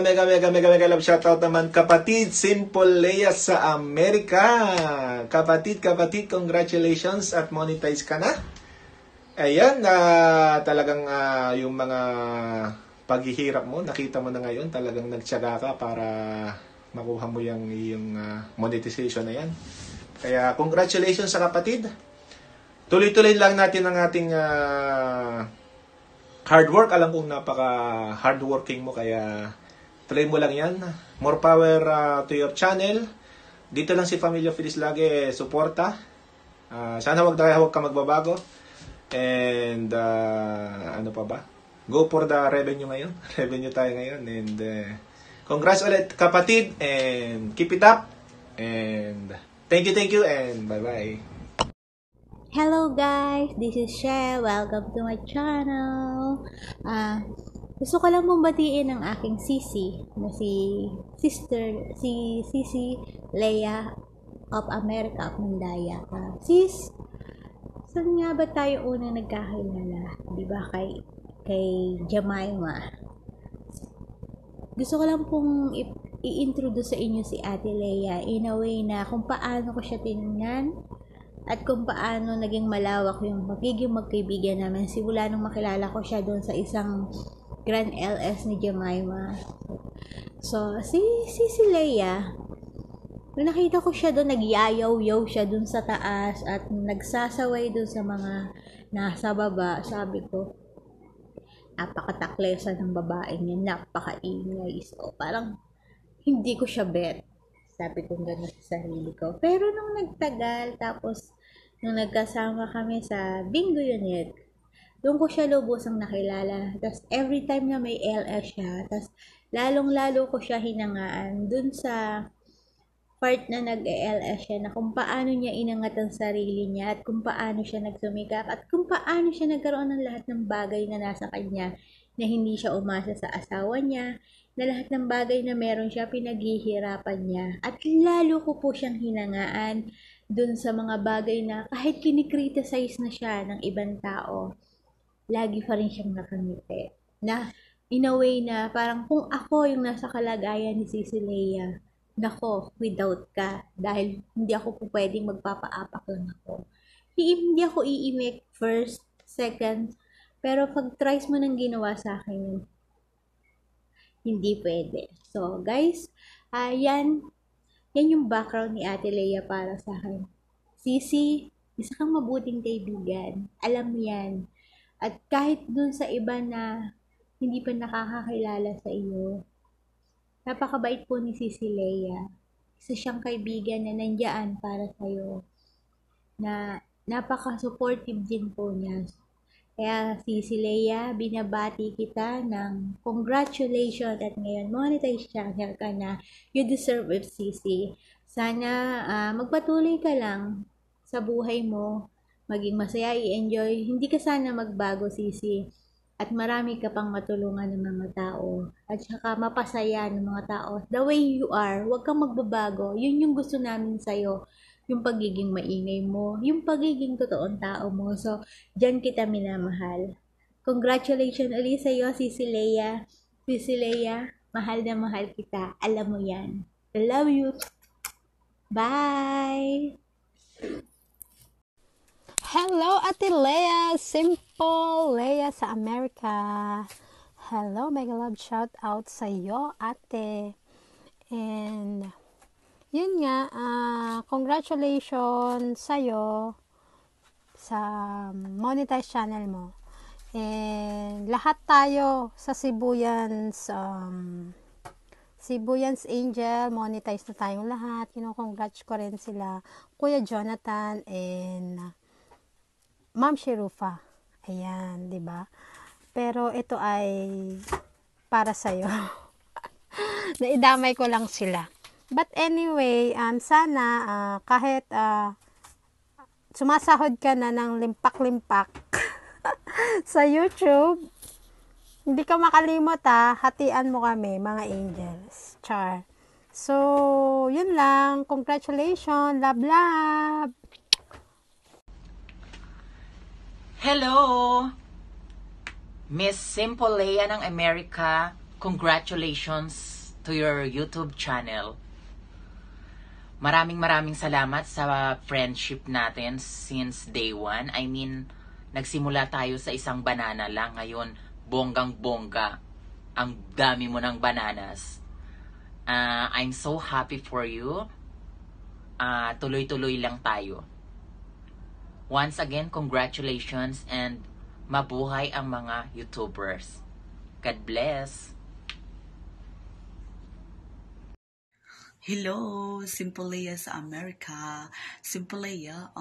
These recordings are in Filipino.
mega love shoutout naman kapatid Simple Leia sa Amerika. Kapatid, congratulations at monetize ka na. Ayan, talagang yung mga paghihirap mo, nakita mo na ngayon, talagang nagtiyaga ka para makuha mo yung monetization na yan. Kaya congratulations sa kapatid. Tuloy-tuloy lang natin ang ating hard work. Alam kong napaka hardworking mo, kaya tuloy mo lang yan. More power to your channel. Dito lang si Familia Feliz lagi, suporta. Sana wag ka magbabago. And ano pa ba? Go for the revenue ngayon. Revenue tayo ngayon. And congrats ulit kapatid. And keep it up. And thank you. And bye-bye. Hello guys, this is Shell. Welcome to my channel. Gusto ko lang mong batiin ang aking sisi na si Sisi Leia of America of Mandaya. Sis, saan nga ba tayo unang nagkakilala? Di ba kay Jemima? Gusto ko lang pong i-introduce sa inyo si Ate Leia in a way na kung paano ko siya tinignan at kung paano naging malawak yung magiging magkaibigan namin simula nung makilala ko siya doon sa isang Grand LS ni Jemima. So, si Leia, nung nakita ko siya doon, nagyayaw-yaw siya doon sa taas at nagsasaway doon sa mga nasa baba. Sabi ko, napakataklesa ng babaeng niya, napakaingay. So, parang hindi ko siya bet. Sabi ko gano'n sa sarili ko. Pero nung nagtagal, tapos nung nagkasama kami sa Bingo Unit, doon ko siya lubusang nakilala. Tapos every time na may LS siya, tapos lalong-lalo ko siya hinangaan doon sa part na nag-LS siya, na kung paano niya inangat ang sarili niya at kung paano siya nagsumikap at kung paano siya nagkaroon ng lahat ng bagay na nasa kanya, na hindi siya umasa sa asawa niya, na lahat ng bagay na meron siya, pinaghihirapan niya. At lalo ko po siyang hinangaan dun sa mga bagay na kahit kinikriticize na siya ng ibang tao, lagi pa rin siyang nakangiti. Na in a way na parang kung ako yung nasa kalagayan ni Sisi Leia, nako, without ka, dahil hindi ako po pwedeng magpapaapak lang ako. Hindi ako iimik first, second, pero pag tries mo nang ginawa sa akin, hindi pwede. So, guys, yan yung background ni Ate Leia para sa akin. Sisi, isa kang mabuting kaibigan. Alam mo yan. At kahit dun sa iba na hindi pa nakakakilala sa iyo, napakabait po ni Sisi Leia. Isa siyang kaibigan na nandiyan para sa iyo. Na napaka-supportive din po niya. Kaya Sisi Leia, binabati kita ng congratulations at ngayon monetize channel ka na. You deserve it, Sisi. Sana magpatuloy ka lang sa buhay mo, maging masaya, i-enjoy. Hindi ka sana magbago, Sisi. At marami ka pang matulungan ng mga tao. At saka mapasaya ng mga tao. The way you are, huwag kang magbabago. Yun yung gusto namin sa'yo. Yung pagiging maingay mo, yung pagiging totoong tao mo. So, dyan kita minamahal. Congratulations ulit sa'yo, Sisi Leia. Sisi Leia, mahal na mahal kita. Alam mo yan. I love you. Bye! Hello, Ate Leia. Simple Leia sa Amerika. Hello, mega love shout out sa iyo, ate. And yun nga, congratulations sa'yo sa monetize channel mo. And lahat tayo sa Sibuyans Angel, monetize na tayong lahat. Congrats ko rin sila, Kuya Jonathan and Ma'am Shirufa. Ayan, 'di ba? Pero ito ay para sa'yo. Naidamay ko lang sila. But anyway, sana kahit sumasahod ka na ng limpak-limpak sa YouTube, hindi ka makalimot hatian mo kami, mga angels. Char. So, yun lang. Congratulations. Love, love. Hello! Miss Simple Leia ng Amerika. congratulations to your YouTube channel. Maraming salamat sa friendship natin since day one. I mean, nagsimula tayo sa isang banana lang. Ngayon, bonggang-bongga. Ang dami mo ng bananas. I'm so happy for you. Tuloy-tuloy lang tayo. Once again, congratulations and mabuhay ang mga YouTubers. God bless. Hello, Simple Leia sa America. Simple Leia,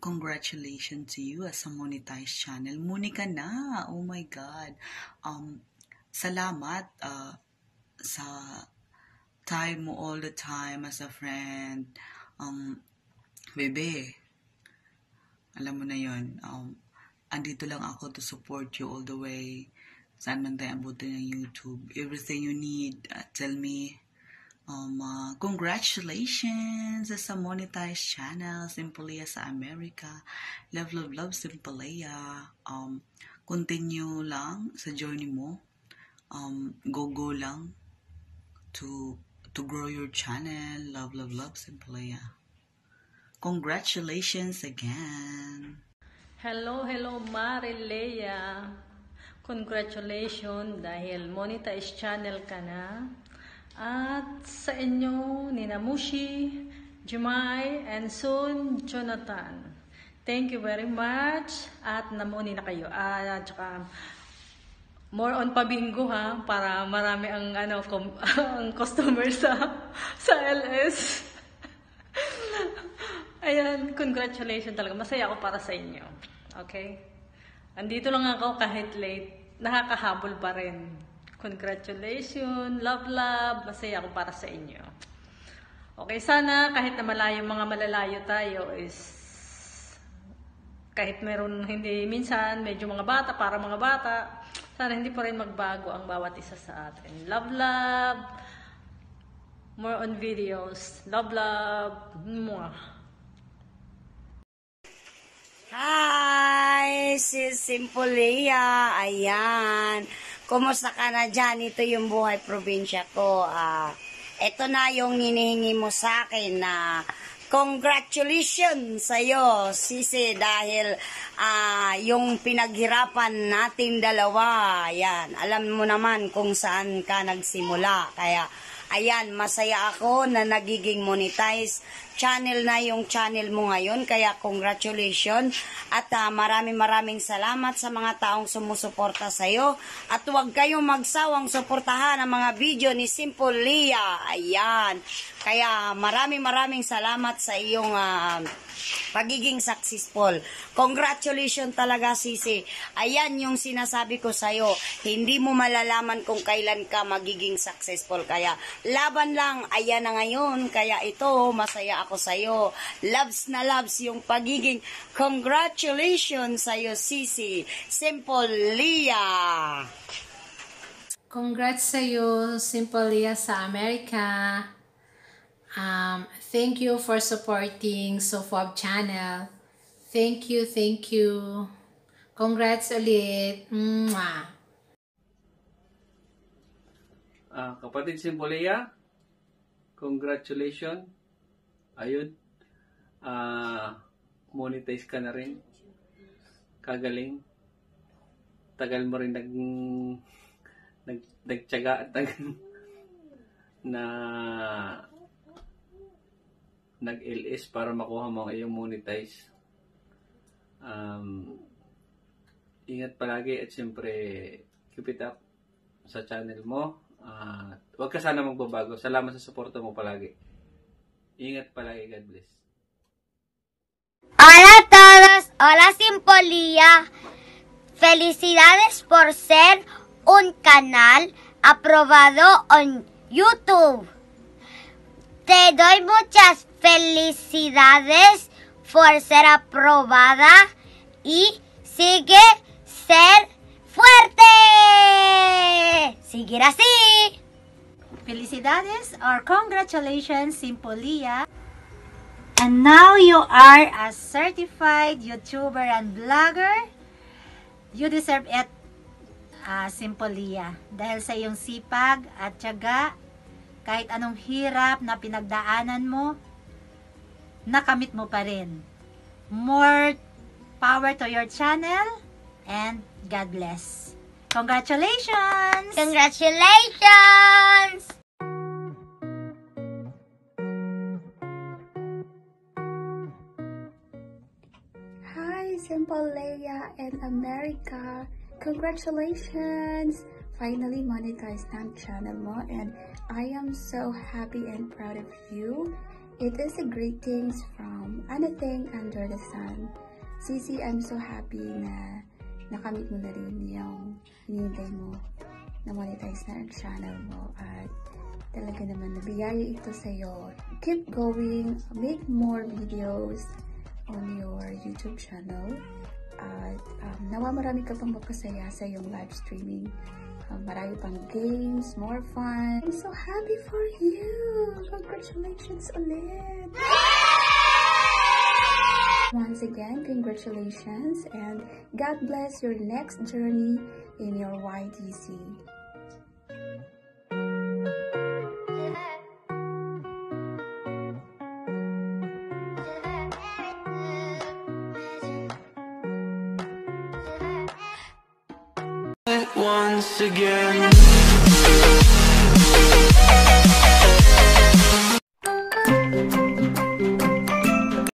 congratulations to you as a monetized channel. Muni ka na, oh my God. Salamat sa time mo all the time as a friend. Bebe, alam mo na yun, andito lang ako to support you all the way. Saan man tayo abutin ng YouTube. Everything you need, tell me. Congratulations sa monetized channel, Simple Leia sa America. Love, Simple Leia. Continue lang sa journey mo. Go lang to grow your channel. Love, Simple Leia. Congratulations again. Hello, Marilea. Congratulations dahil monetized channel ka na. At sa inyo, Nina Mushi, Jemai, and soon, Jonathan. Thank you very much. At namuni na kayo. At saka, more on pabingo ha, para marami ang, ang customer sa LS. Ayan, congratulations talaga. Masaya ako para sa inyo. Okay? Andito lang ako kahit late. Nakakahabol pa rin. Congratulations, love, masaya ako para sa inyo. Okay, sana kahit na mga malalayo tayo is kahit meron hindi minsan, medyo mga bata, para mga bata, sana hindi pa rin magbago ang bawat isa sa atin. Love, more on videos. Love, mwah. Hi, sis Simple Leia. Ayan. Kumusta ka na dyan? Ito yung buhay probinsya ko. Ito na yung hinihingi mo sa akin na congratulations sa'yo, Sisi, dahil yung pinaghirapan natin dalawa, yan, alam mo naman kung saan ka nagsimula. Kaya, ayan, masaya ako na nagiging monetize channel na yung channel mo ngayon. Kaya congratulations at maraming salamat sa mga taong sumusuporta sa'yo. At huwag kayong magsawang suportahan ang mga video ni Simple Leia. Ayan. Kaya maraming salamat sa iyong pagiging successful. Congratulations talaga, Sisi. Ayan yung sinasabi ko sa'yo. Hindi mo malalaman kung kailan ka magiging successful. Kaya laban lang. Ayan na ngayon. Kaya ito, masaya ako sa'yo. Loves na loves yung pagiging congratulations sa'yo, Sisi. Simple Leia. Congrats sa'yo, Simple Leia sa America. Thank you for supporting Sofab channel. Thank you. Congrats ulit. Mwah. Kapatid Simple Leia, congratulations. Ayun. Monetize ka na rin. Kagaling. Tagal mo rin nagtyaga at nag-LS para makuha mo ang iyong monetize. Ingat palagi at siyempre keep it up sa channel mo. Huwag ka sana magbabago. Salamat sa suporta mo palagi. Ingat palagi. God bless. Hola a todos. Hola Simple Leia. Felicidades por ser un canal aprobado en YouTube. Te doy muchas felicidades por ser aprobada y sigue ser fuerte. Seguir así. Felicidades or congratulations, Simple Leia. And now you are a certified YouTuber and blogger. You deserve it. Simpolia. Dahil sa iyong sipag at tiyaga, kahit anong hirap na pinagdaanan mo, nakamit mo pa rin. More power to your channel and God bless. Congratulations! Congratulations! Hi, Simple Leia and America. Congratulations! Finally monetized ang channel mo and I am so happy and proud of you. It is a great things from anything under the sun. Sisi, I'm so happy na nakamit mo na rin yung hinihintay mo na monetize na ang channel mo at talaga naman nabiyaya ito sa'yo. Keep going, make more videos on your YouTube channel at nawa marami ka pang mapasaya sa iyong live streaming. Marami pang games, more fun. I'm so happy for you! Congratulations ulit! Once again, congratulations and God bless your next journey in your YTC. Once again.